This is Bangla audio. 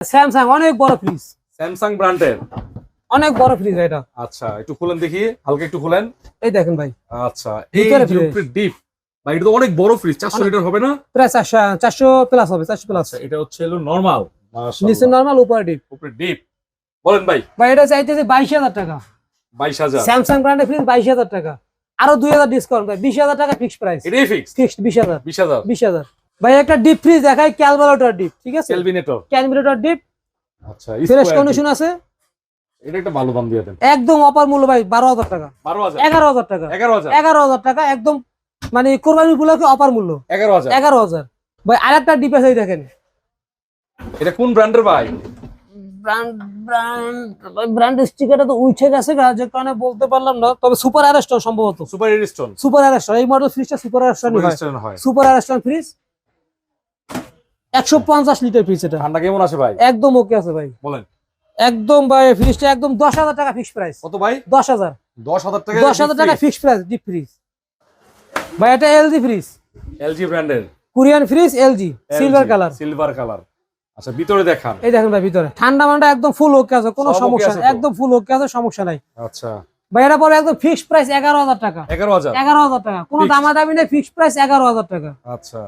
স্যামসাং অনেক বড় ফ্রিজ, স্যামসাং ব্র্যান্ডের অনেক বড় ফ্রিজ এটা। আচ্ছা একটু খুলেন দেখি, হালকা একটু খুলেন। এই দেখেন ভাই, আচ্ছা এই ভিতরে যে উপরে ডিপ ভাই, এটা তো অনেক বড় ফ্রিজ, 400 লিটার হবে না? প্রায় 400 প্লাস হবে, 400 প্লাস। আচ্ছা এটা হচ্ছে হলো নরমাল, নিচে মাশাআল্লাহ নরমাল, উপরে ডিপ। উপরে ডিপ। বলেন ভাই। ভাই এটা চাইতেছে 22,000 টাকা। 22,000 স্যামসাং ব্র্যান্ডের ফ্রিজ 22,000 টাকা, আরো 2,000 ডিসকাউন্ট ভাই, 20,000 টাকা ফিক্সড প্রাইস। এটাই ফিক্স ফিক্সড 20,000। 20,000 20,000 ভাই। একটা ডিপ ফ্রিজ দেখাই, ক্যালকুলেটর ডিপ, ঠিক আছে? কেলভিনেটর। ক্যালকুলেটর ডিপ, আচ্ছা ফ্রেশ কন্ডিশন আছে, এটা একটা ভালো দাম দিয়ে দেন। একদম অফার মূল্য ভাই, 12,000 টাকা। 12,000 11,000 টাকা। 11,000 11,000 টাকা একদম, মানে কোরবানি উপলক্ষে অফার মূল্য 11,000 11,000 ভাই। আরেকটা ডিপ আছে, এই দেখেন। এটা কোন ব্র্যান্ডের ভাই? ব্র্যান্ড স্টিকারটা তো উঠে গেছে, যে কারণে বলতে পারলাম না, তবে সুপার অ্যারেস্টন সম্ভবত। Super Ariston. সুপার অ্যারেস্টন এই মডেল ফ্রিজটা সুপার অ্যারেস্টন হয়। Super Ariston fridge 150 litre fridge. এটা ঠান্ডা কেমন আছে ভাই? একদম ওকে আছে ভাই, বলেন। একদম ভাই। ফ্রিজটা একদম 10,000 টাকা ফিক্সড প্রাইস। কত ভাই? 10,000। 10,000 টাকা? 10,000 টাকা ফিক্সড প্রাইস ডিপ ফ্রিজ ভাই। এটা এলজি ফ্রিজ, এলজি ব্র্যান্ডের Korean fridge, LG, silver colour. Silver colour. আচ্ছা ভিতরে দেখান। এই দেখেন ভাই, ভিতরে ঠান্ডা মান্ডা একদম ফুল ওকে আছে, কোনো সব okay সমস্যা আছে নেই, তো? একদম ফুল ওকে আছে, সমস্যা নাই আচ্ছা ভাই। এটা পরে একদম ফিক্সড প্রাইস 11,000 টাকা। 11,000 11,000 টাকা, কোনো Fixed। দামাদামি নেই, ফিক্সড প্রাইস 11,000 টাকা। আচ্ছা